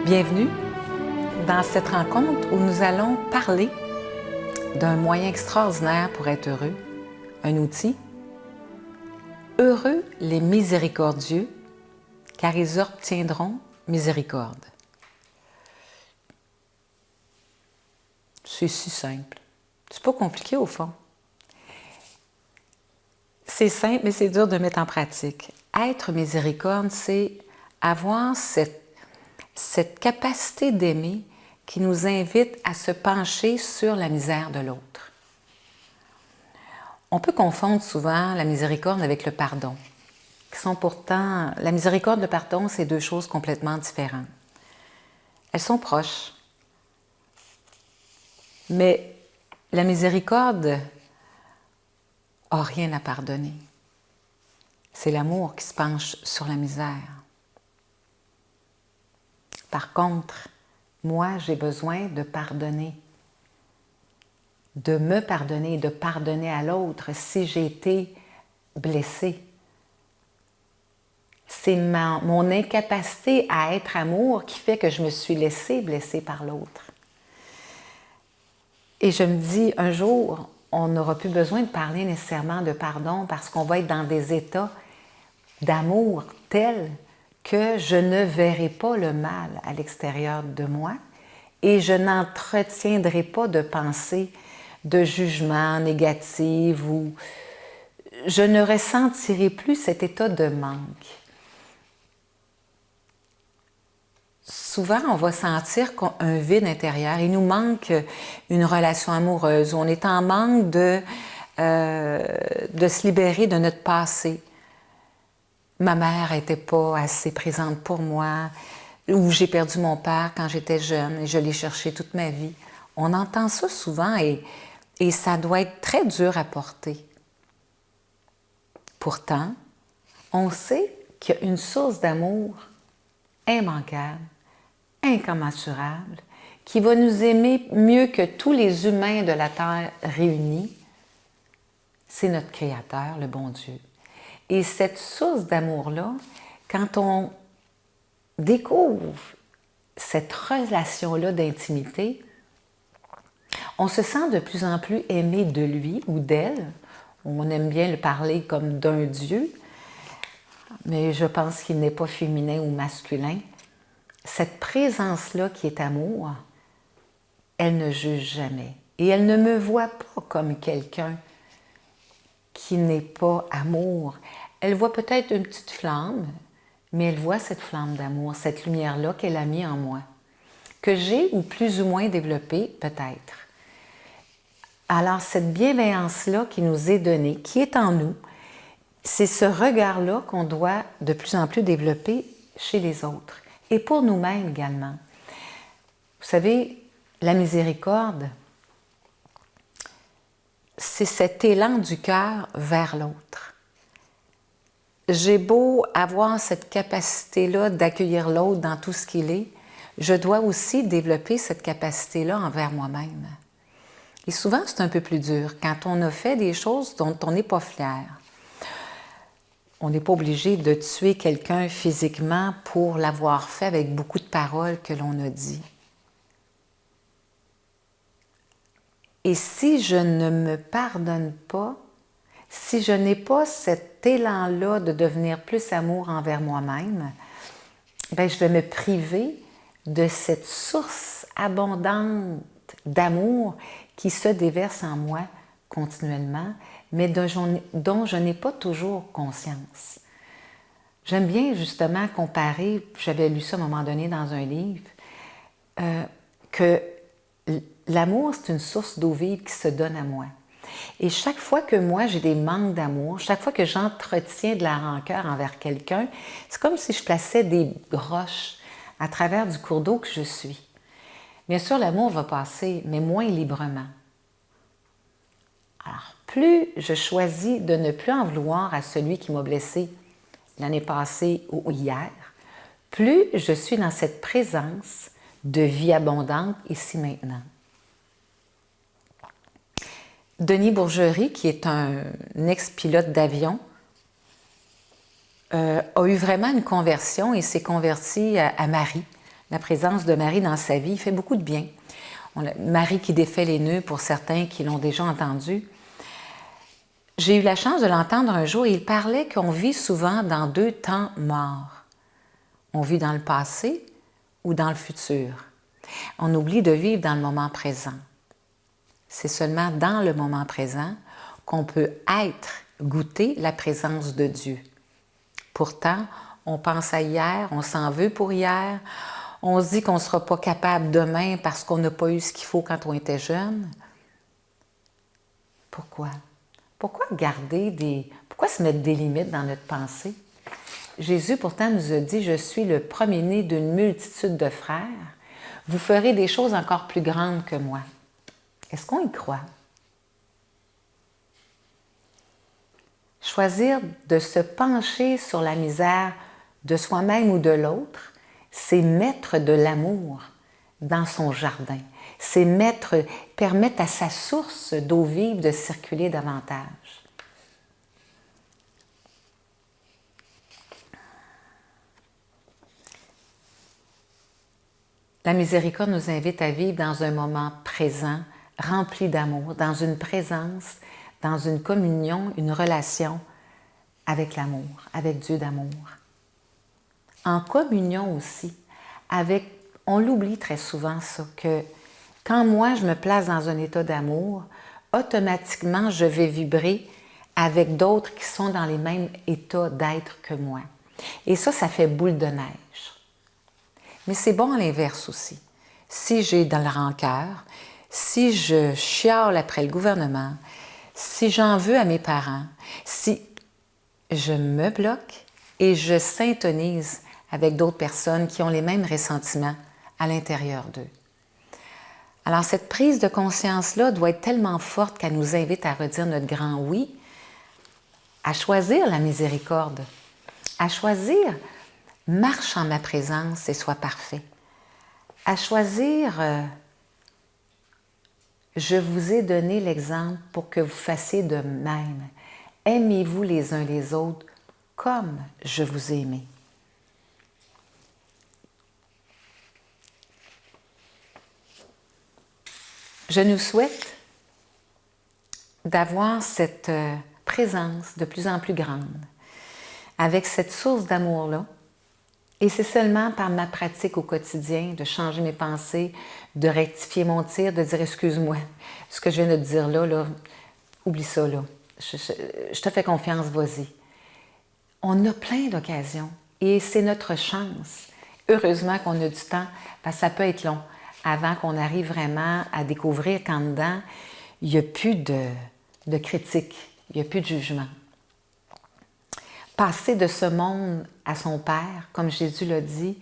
Bienvenue dans cette rencontre où nous allons parler d'un moyen extraordinaire pour être heureux, un outil. Heureux les miséricordieux, car ils obtiendront miséricorde. C'est si simple. C'est pas compliqué au fond. C'est simple, mais c'est dur de mettre en pratique. Être miséricorde, c'est avoir cette capacité d'aimer qui nous invite à se pencher sur la misère de l'autre. On peut confondre souvent la miséricorde avec le pardon, qui sont pourtant... La miséricorde et le pardon, c'est deux choses complètement différentes. Elles sont proches, mais la miséricorde n'a rien à pardonner. C'est l'amour qui se penche sur la misère. Par contre, moi, j'ai besoin de pardonner, de me pardonner, de pardonner à l'autre si j'ai été blessée. C'est mon incapacité à être amour qui fait que je me suis laissée blesser par l'autre. Et je me dis, un jour, on n'aura plus besoin de parler nécessairement de pardon parce qu'on va être dans des états d'amour tels que je ne verrai pas le mal à l'extérieur de moi et je n'entretiendrai pas de pensée de jugement négatif ou je ne ressentirai plus cet état de manque. Souvent, on va sentir un vide intérieur. Il nous manque une relation amoureuse. On est en manque de se libérer de notre passé. Ma mère n'était pas assez présente pour moi, ou j'ai perdu mon père quand j'étais jeune et je l'ai cherché toute ma vie. On entend ça souvent et ça doit être très dur à porter. Pourtant, on sait qu'il y a une source d'amour immanquable, incommensurable, qui va nous aimer mieux que tous les humains de la Terre réunis. C'est notre Créateur, le bon Dieu. Et cette source d'amour-là, quand on découvre cette relation-là d'intimité, on se sent de plus en plus aimé de lui ou d'elle. On aime bien le parler comme d'un Dieu, mais je pense qu'il n'est pas féminin ou masculin. Cette présence-là qui est amour, elle ne juge jamais. Et elle ne me voit pas comme quelqu'un qui n'est pas amour. Elle voit peut-être une petite flamme, mais elle voit cette flamme d'amour, cette lumière-là qu'elle a mis en moi, que j'ai ou plus ou moins développée peut-être. Alors cette bienveillance-là qui nous est donnée, qui est en nous, c'est ce regard-là qu'on doit de plus en plus développer chez les autres et pour nous-mêmes également. Vous savez, la miséricorde, c'est cet élan du cœur vers l'autre. J'ai beau avoir cette capacité-là d'accueillir l'autre dans tout ce qu'il est, je dois aussi développer cette capacité-là envers moi-même. Et souvent, c'est un peu plus dur quand on a fait des choses dont on n'est pas fier. On n'est pas obligé de tuer quelqu'un physiquement pour l'avoir fait avec beaucoup de paroles que l'on a dit. Et si je ne me pardonne pas, si je n'ai pas cet élan-là de devenir plus amour envers moi-même, bien, je vais me priver de cette source abondante d'amour qui se déverse en moi continuellement, mais dont je n'ai pas toujours conscience. J'aime bien justement comparer, j'avais lu ça à un moment donné dans un livre, que l'amour, c'est une source d'eau vive qui se donne à moi. Et chaque fois que moi, j'ai des manques d'amour, chaque fois que j'entretiens de la rancœur envers quelqu'un, c'est comme si je plaçais des roches à travers du cours d'eau que je suis. Bien sûr, l'amour va passer, mais moins librement. Alors, plus je choisis de ne plus en vouloir à celui qui m'a blessé l'année passée ou hier, plus je suis dans cette présence de vie abondante ici maintenant. Denis Bourgerie, qui est un ex-pilote d'avion, a eu vraiment une conversion et s'est converti à Marie, La présence de Marie dans sa vie fait beaucoup de bien. Marie qui défait les nœuds pour certains qui l'ont déjà entendu. J'ai eu la chance de l'entendre un jour et il parlait qu'on vit souvent dans deux temps morts. On vit dans le passé ou dans le futur. On oublie de vivre dans le moment présent. C'est seulement dans le moment présent qu'on peut goûter la présence de Dieu. Pourtant, on pense à hier, on s'en veut pour hier, on se dit qu'on ne sera pas capable demain parce qu'on n'a pas eu ce qu'il faut quand on était jeune. Pourquoi? Pourquoi se mettre des limites dans notre pensée? Jésus pourtant nous a dit « Je suis le premier-né d'une multitude de frères. Vous ferez des choses encore plus grandes que moi. » Est-ce qu'on y croit? Choisir de se pencher sur la misère de soi-même ou de l'autre, c'est mettre de l'amour dans son jardin. C'est permettre à sa source d'eau vive de circuler davantage. La miséricorde nous invite à vivre dans un moment présent, rempli d'amour, dans une présence, dans une communion, une relation avec l'amour, avec Dieu d'amour. En communion aussi, on l'oublie très souvent ça, que quand moi je me place dans un état d'amour, automatiquement je vais vibrer avec d'autres qui sont dans les mêmes états d'être que moi. Et ça fait boule de neige. Mais c'est bon à l'inverse aussi. Si j'ai dans le rancœur, si je chiale après le gouvernement, si j'en veux à mes parents, si je me bloque et je syntonise avec d'autres personnes qui ont les mêmes ressentiments à l'intérieur d'eux. Alors cette prise de conscience-là doit être tellement forte qu'elle nous invite à redire notre grand oui, à choisir la miséricorde, à choisir « marche en ma présence et sois parfait », à choisir je vous ai donné l'exemple pour que vous fassiez de même. Aimez-vous les uns les autres comme je vous ai aimé. Je nous souhaite d'avoir cette présence de plus en plus grande, avec cette source d'amour-là. Et c'est seulement par ma pratique au quotidien, de changer mes pensées, de rectifier mon tir, de dire « excuse-moi, ce que je viens de te dire là, oublie ça là, je te fais confiance, vas-y ». On a plein d'occasions et c'est notre chance. Heureusement qu'on a du temps, parce que ça peut être long avant qu'on arrive vraiment à découvrir qu'en dedans, il n'y a plus de critique, il n'y a plus de jugement. Passer de ce monde à son Père, comme Jésus l'a dit,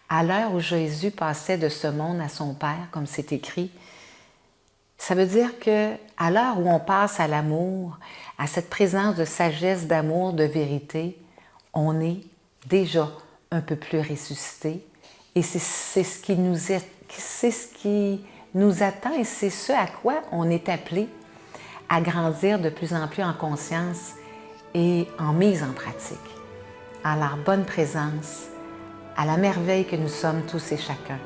à l'heure où Jésus passait de ce monde à son Père, comme c'est écrit, ça veut dire qu'à l'heure où on passe à l'amour, à cette présence de sagesse, d'amour, de vérité, on est déjà un peu plus ressuscité et c'est ce qui nous attend et c'est ce à quoi on est appelé à grandir de plus en plus en conscience et en mise en pratique, à leur bonne présence, à la merveille que nous sommes tous et chacun.